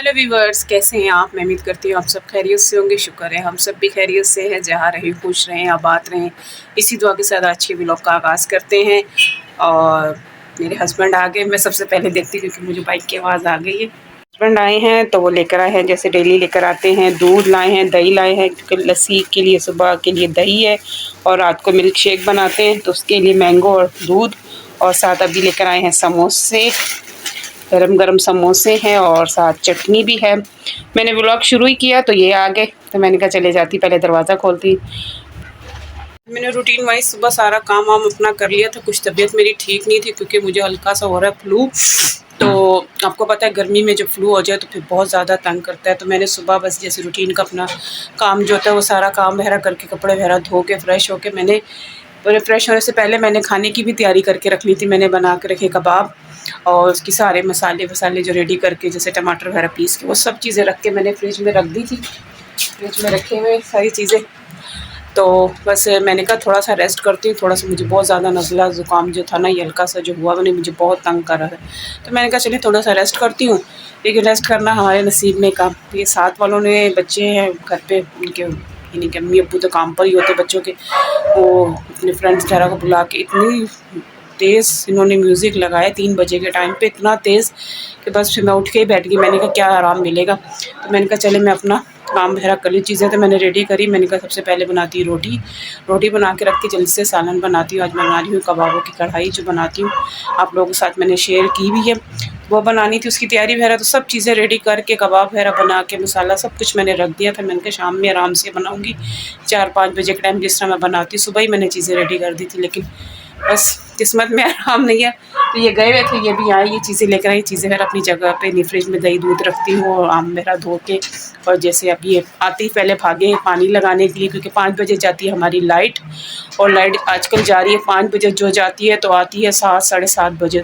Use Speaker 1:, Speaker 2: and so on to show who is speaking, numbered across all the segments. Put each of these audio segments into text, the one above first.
Speaker 1: Hello viewers, कैसे हैं आप। मैं उम्मीद करती हूँ आप सब खैरियत से होंगे। शुक्र है हम सब भी खैरियत से हैं। जहाँ रहें खुश रहें, आबाद रहें, इसी दुआ के साथ अच्छी व्लॉग का आगाज़ करते हैं। और मेरे हस्बैंड आ गए। मैं सबसे पहले देखती हूँ क्योंकि मुझे बाइक की आवाज़ आ गई है। हस्बैंड आए हैं तो वो लेकर आए हैं, जैसे डेली लेकर आते हैं। दूध लाए हैं, दही लाए हैं क्योंकि लस्सी के लिए सुबह के लिए दही है और रात को मिल्क शेक बनाते हैं तो उसके लिए मैंगो और दूध। और साथ अभी लेकर आए हैं समोसे, गरम गरम समोसे हैं और साथ चटनी भी है। मैंने व्लॉग शुरू ही किया तो ये आ गए, तो मैंने कहा चले जाती, पहले दरवाज़ा खोलती। मैंने रूटीन वाइज सुबह सारा काम वाम अपना कर लिया था। कुछ तबीयत मेरी ठीक नहीं थी क्योंकि मुझे हल्का सा हो रहा है फ्लू। तो आपको पता है गर्मी में जब फ्लू हो जाए तो फिर बहुत ज़्यादा तंग करता है। तो मैंने सुबह बस जैसे रूटीन का अपना काम जो होता है वो सारा काम वगैरह करके, कपड़े वगैरह धो के फ्रेश होके, मैंने फ्रेश होने से पहले मैंने खाने की भी तैयारी करके रख ली थी। मैंने बना के रखे कबाब और उसकी सारे मसाले वसाले जो रेडी करके, जैसे टमाटर वगैरह पीस के, वो सब चीज़ें रख के मैंने फ्रिज में रख दी थी। फ्रिज में रखे हुए सारी चीज़ें। तो बस मैंने कहा थोड़ा सा रेस्ट करती हूँ। थोड़ा सा मुझे बहुत ज़्यादा नज़ला ज़ुकाम जो था ना, ये हल्का सा जो हुआ मैंने, मुझे बहुत तंग कर रहा है। तो मैंने कहा चलिए थोड़ा सा रेस्ट करती हूँ। लेकिन रेस्ट करना हमारे नसीब में का। ये साथ वालों ने, बच्चे हैं घर पे, उनके यानी कि अम्मी अब्बू तो काम पर ही होते बच्चों के, वो अपने फ्रेंड्स वगैरह को बुला के इतनी तेज़ इन्होंने म्यूज़िक लगाया 3 बजे के टाइम पे, इतना तेज़ कि बस फिर मैं उठ के ही बैठ गई। मैंने कहा क्या आराम मिलेगा। तो मैंने कहा चले मैं अपना काम वगैरह कर ली। चीज़ें तो मैंने रेडी करी। मैंने कहा सबसे पहले बनाती हूँ रोटी। रोटी बना के रख के जल्दी से सालन बनाती हूँ। आज मैं बना रही हूँ कबाबों की कढ़ाई जो बनाती हूँ, आप लोगों के साथ मैंने शेयर की भी है। वो बनानी थी, उसकी तैयारी वगैरह तो सब चीज़ें रेडी करके, कबाब वगैरह बना के, मसाला सब कुछ मैंने रख दिया था। मैंने कहा शाम में आराम से बनाऊँगी 4-5 बजे के टाइम, जिस तरह मैं बनाती हूँ। सुबह ही मैंने चीज़ें रेडी कर दी थी, लेकिन बस किस्मत में आराम नहीं है। तो ये गए हुए थे, ये भी आए, ये चीज़ें लेकर आई। चीज़ें फिर अपनी जगह पे नहीं, फ्रिज में दही दूध रखती हूँ और आम मेरा धो के। और जैसे अब ये आते ही पहले भागे हैं पानी लगाने के लिए, क्योंकि 5 बजे जाती है हमारी लाइट। और लाइट आजकल जा रही है 5 बजे जो जाती है, तो आती है 7 साढ़े 7 बजे,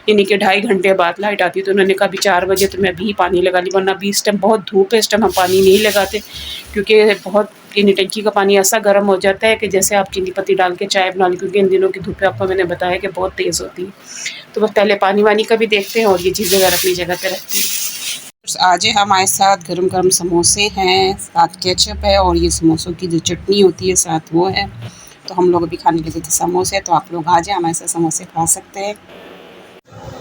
Speaker 1: यानी कि 2.5 घंटे बाद लाइट आती है। तो उन्होंने कहा अभी 4 बजे तो मैं अभी पानी लगा ली, वरना अभी इस टाइम बहुत धूप है, इस टाइम हम पानी नहीं लगाते क्योंकि बहुत चीनी टंकी का पानी ऐसा गर्म हो जाता है कि जैसे आप चीनी पत्ती डाल के चाय बना ली, क्योंकि इन दिनों की धूप आपको मैंने बताया कि बहुत तेज़ होती है। तो बस पहले पानी वानी का भी देखते हैं और ये चीज़ें अगर अपनी जगह पे रखते हैं। आज है हमारे साथ गरम गरम समोसे हैं, साथ केचप है और ये समोसों की जो चटनी होती है साथ वो है। तो हम लोग अभी खाने लगे थे समोसे, तो आप लोग आ जाए हमारे साथ समोसे खा सकते हैं।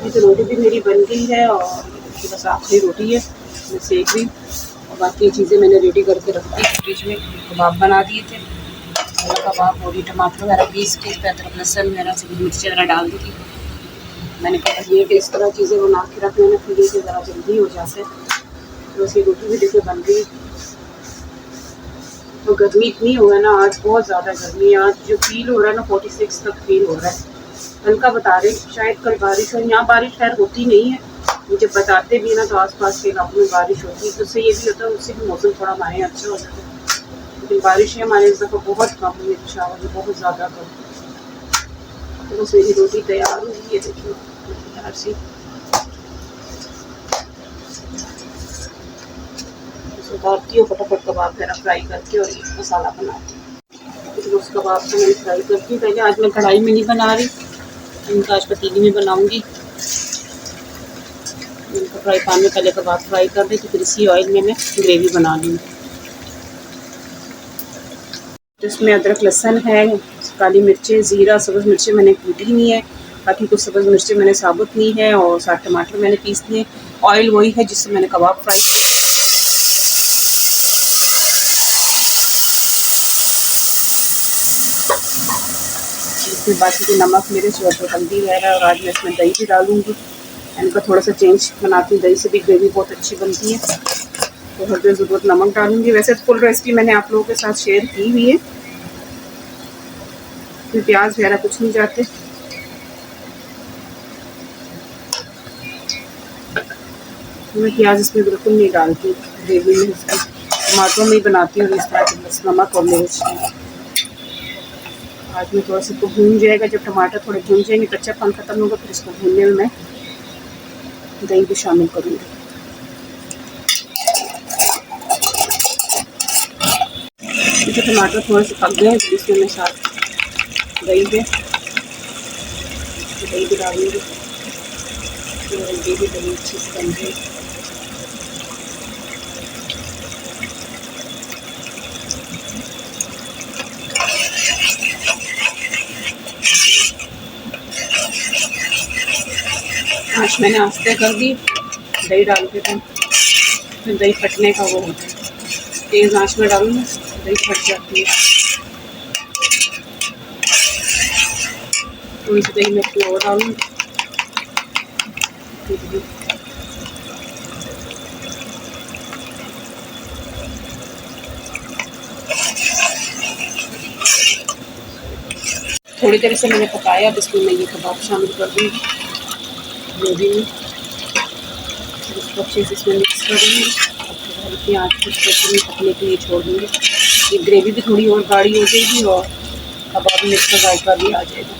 Speaker 1: ये तो रोटी भी मेरी बन गई है और बस आखिरी रोटी है, मैं सेक रही। और बाकी चीज़ें मैंने रेडी करके रख दी फ्रिज में। कबाब बना दिए थे, कबाब और ये टमाटर वगैरह पीस के, अदरक लहसुन वगैरह से मिर्ची वगैरह डाल दी थी। मैंने कहा ये कि इस तरह चीज़ें बना के रख लेना, फिर ये ज़रा जल्दी हो जाते। तो उसकी रोटी भी देखिए बन गई। तो गर्मी इतनी हो है ना, आज बहुत ज़्यादा गर्मी है। आज जो फील हो रहा है ना 46 तक फील हो रहा है। हल्का बता रहे शायद कल बारिश हो। यहाँ बारिश खैर होती नहीं है, मुझे बताते भी ना तो आसपास के इलाकों में बारिश होती है, तो उससे ये भी होता है, उससे भी मौसम थोड़ा हमारे यहाँ अच्छा हो जाता है। लेकिन बारिशें हमारे इस दफ़ा बहुत कम हुई, पेशावर में बहुत ज़्यादा कम। तो बस मेरी रोटी तैयार हो गई है, देखिए तैयार सी। उतारती हूँ फटाफट कबाब वगैरह फ्राई करके और ये मसाला बनाती हूँ। तो उस कबाब को मैंने फ्राई करती हूँ पहले। आज मैं कढ़ाई में नहीं बना रही, इनका आज पतीली में बनाऊँगी। इनका फ्राई पैन में पहले कबाब फ्राई कर दी, तो फिर इसी ऑयल में मैं ग्रेवी बना लूँगी। तो इसमें अदरक लहसुन है, काली मिर्चें, ज़ीरा, सब्ज़ मिर्चें मैंने कूटी नहीं है, बाकी कुछ सब्ज़ मिर्चें मैंने साबुत ली है और साथ टमाटर मैंने पीस लिए। ऑयल वही है जिससे मैंने कबाब फ्राई किए थे। इसमें बाकी के नमक, मिर्च और हल्दी वगैरह, और आज मैं इसमें दही भी डालूँगी। इनका थोड़ा सा चेंज बनाती हूँ, दही से भी ग्रेवी बहुत अच्छी बनती है। तो हर जो ज़रूरत नमक डालूँगी। वैसे फुल रेसिपी मैंने आप लोगों के साथ शेयर की हुई है, फिर प्याज वगैरह कुछ नहीं जाते। मैं प्याज इसमें बिल्कुल नहीं डालती ग्रेवी में, इसकी टमाटरों में ही बनाती हूँ इस तरह के, बस नमक और मिर्च। आज में थोड़ा सा इसको भून जाएगा, जब टमाटर थोड़े भून जाएंगे, कच्चापन खत्म होगा, फिर इसको भूनने में मैं दही भी शामिल करूँगी। क्योंकि टमाटर थोड़े से पक गए हैं, तो इसमें मैं साथ दही भी डालूँगी। दही अच्छी से बन गई। आँच मैंने आस्ते कर दी, दही डालते थे फिर दही फटने का वो होता है, तेज़ आँच में डालूँ ना दही फट जाती है। थोड़ी सी दही मिर्ची और डालूँ, थोड़ी देर से मैंने पकाया। अब इसमें मैं ये कबाब शामिल कर दूँगी ग्रेवी में, इसको अच्छे से इसमें मिक्स कर दूँगी। हल्की आँच पर पकने के लिए छोड़ दूँगी। ये ग्रेवी भी थोड़ी और गाढ़ी हो जाएगी और कबाब में इसका जायका भी आ जाएगा।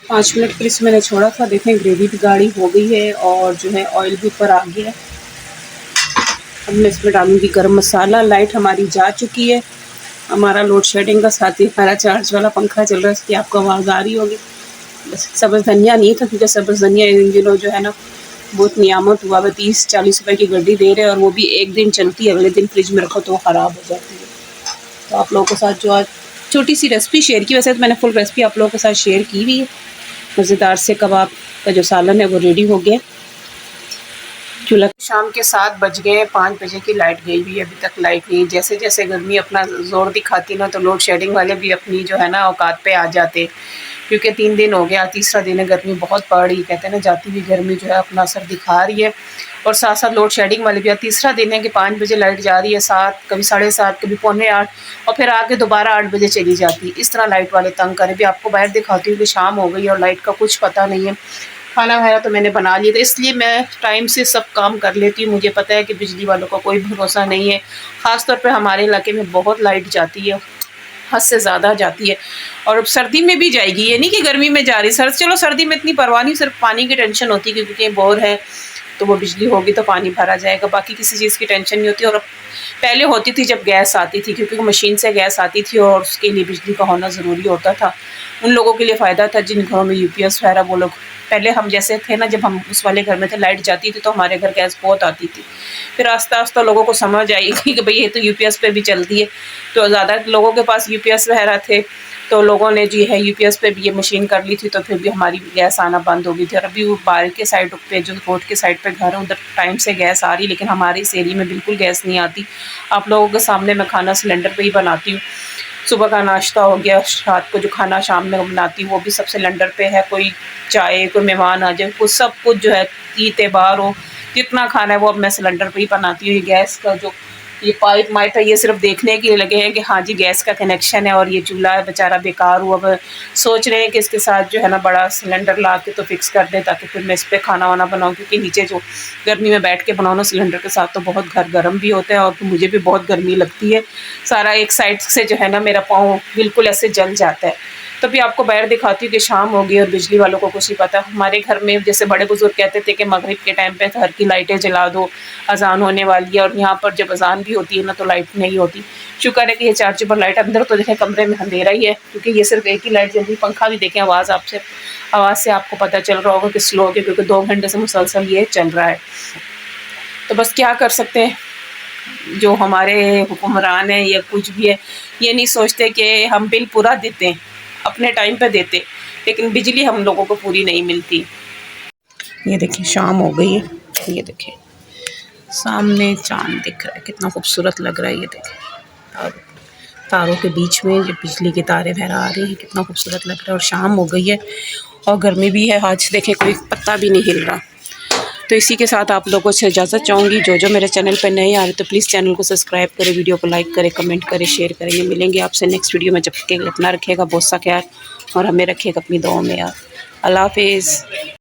Speaker 1: 5 मिनट फिर इसमें मैंने छोड़ा था। देखें ग्रेवी भी गाढ़ी हो गई है और जो है ऑयल भी ऊपर आ गया है। अब मैं इसमें डालूँगी गरम मसाला। लाइट हमारी जा चुकी है। हमारा लोड शेडिंग का साथ ही हमारा चार्ज वाला पंखा चल रहा है, इसकी आपको आवाज़ आ रही होगी। बस सब्ज़ धनिया नहीं था क्योंकि सब्ज़ धनिया इन दिनों जो है ना बहुत नियामत हुआ है। 30-40 रुपए की गड्डी दे रहे हैं और वो भी एक दिन चलती है, अगले दिन फ्रिज में रखो तो वो ख़राब हो जाती है। तो आप लोगों के साथ जो आज छोटी सी रेसिपी शेयर की, वैसे तो मैंने फुल रेसिपी आप लोगों के साथ शेयर की हुई है। मज़ेदार से कबाब का जो सालन है वो रेडी हो गया। चूल्हा शाम के 7 बज गए, 5 बजे की लाइट गई हुई है, अभी तक लाइट नहीं। जैसे जैसे गर्मी अपना ज़ोर दिखाती ना तो लोड शेडिंग वाले भी अपनी जो है ना औकात पे आ जाते, क्योंकि 3 दिन हो गया, तीसरा दिन है, गर्मी बहुत पड़ रही। कहते हैं ना जाती हुई गर्मी जो है अपना असर दिखा रही है और साथ साथ लोड शेडिंग वाले भी। तीसरा दिन है कि 5 बजे लाइट जा रही है, 7 कभी 7:30 कभी 7:45 और फिर आके दोबारा 8 बजे चली जाती है। इस तरह लाइट वाले तंग करें। भी आपको बाहर दिखाती हूँ कि शाम हो गई और लाइट का कुछ पता नहीं है। खाना वगैरह तो मैंने बना लिया था, इसलिए मैं टाइम से सब काम कर लेती हूँ। मुझे पता है कि बिजली वालों का कोई भरोसा नहीं है। ख़ास तौर पे हमारे इलाके में बहुत लाइट जाती है, हद से ज़्यादा जाती है और अब सर्दी में भी जाएगी। ये नहीं कि गर्मी में जा रही। चलो सर्दी में इतनी परवाह नहीं, सिर्फ पानी की टेंशन होती है क्योंकि बोर है तो वो बिजली होगी तो पानी भरा जाएगा, बाकी किसी चीज़ की टेंशन नहीं होती। और अब पहले होती थी जब गैस आती थी, क्योंकि मशीन से गैस आती थी और उसके लिए बिजली का होना ज़रूरी होता था। उन लोगों के लिए फ़ायदा था जिन घरों में यूपीएस वगैरह वो लोग, पहले हम जैसे थे ना जब हम उस वाले घर में थे लाइट जाती थी तो हमारे घर गैस बहुत आती थी। फिर आस्ता आस्ता लोगों को समझ आई कि भाई ये तो यूपीएस पे भी चलती है, तो ज़्यादा लोगों के पास यूपीएस वगैरह थे तो लोगों ने जो है यूपीएस पे भी ये मशीन कर ली थी, तो फिर भी हमारी गैस आना बंद हो गई थी। और अभी वो बाहर के साइड पे जो रोड के साइड पे घर है उधर टाइम से गैस आ रही, लेकिन हमारे इस एरिया में बिल्कुल गैस नहीं आती। आप लोगों के सामने मैं खाना सिलेंडर पे ही बनाती हूँ। सुबह का नाश्ता हो गया, रात को जो खाना शाम में बनाती हूँ वो भी सब सिलेंडर पे है। कोई चाय, कोई मेहमान आ जाए, कुछ सब कुछ जो है ईद त्योहार हो, जितना खाना है वो अब मैं सिलेंडर पे ही बनाती हूँ। ये गैस का जो ये पाइप माइप है ये सिर्फ देखने के लिए लगे हैं कि हाँ जी गैस का कनेक्शन है और ये चूल्हा है बेचारा बेकार हुआ। अब सोच रहे हैं कि इसके साथ जो है ना बड़ा सिलेंडर ला के तो फिक्स कर दें ताकि फिर मैं इस पर खाना वाना बनाऊँ, क्योंकि नीचे जो गर्मी में बैठ के बनाओ ना सिलेंडर के साथ तो बहुत घर गर्म भी होता है और मुझे भी बहुत गर्मी लगती है। सारा एक साइड से जो है ना मेरा पाँव बिल्कुल ऐसे जल जाता है। तभी आपको बाहर दिखाती हूँ कि शाम हो गई और बिजली वालों को कुछ नहीं पता। हमारे घर में जैसे बड़े बुजुर्ग कहते थे कि मगरिब के टाइम पे घर की लाइटें जला दो, अजान होने वाली है, और यहाँ पर जब अजान भी होती है ना तो लाइट नहीं होती। शुक्र है कि ये चार्जेबल लाइट, अंदर तो देखें कमरे में अंधेरा ही है क्योंकि ये सिर्फ एक ही लाइट जल रही। पंखा भी देखें आवाज़ से आपको पता चल रहा होगा कि स्लो है क्योंकि 2 घंटे से मुसलसल ये चल रहा है। तो बस क्या कर सकते हैं, जो हमारे हुक्मरान हैं या कुछ भी है ये नहीं सोचते कि हम बिल पूरा देते हैं, अपने टाइम पे देते, लेकिन बिजली हम लोगों को पूरी नहीं मिलती। ये देखिए शाम हो गई है, ये देखिए सामने चांद दिख रहा है, कितना खूबसूरत लग रहा है। ये देखिए और तारों के बीच में जो बिजली के तारे वगैरह आ रही हैं, कितना खूबसूरत लग रहा है। और शाम हो गई है और गर्मी भी है, आज देखें कोई पत्ता भी नहीं हिल रहा। तो इसी के साथ आप लोगों से इजाज़त चाहूँगी। जो मेरे चैनल पर नए आ रहे तो प्लीज़ चैनल को सब्सक्राइब करें, वीडियो को लाइक करें, कमेंट करें, शेयर करेंगे। मिलेंगे आपसे नेक्स्ट वीडियो में, जब तक अपना रखिएगा बहुत सा ख्याल और हमें रखिएगा अपनी दुआओं में याद। अल्लाह हाफिज़।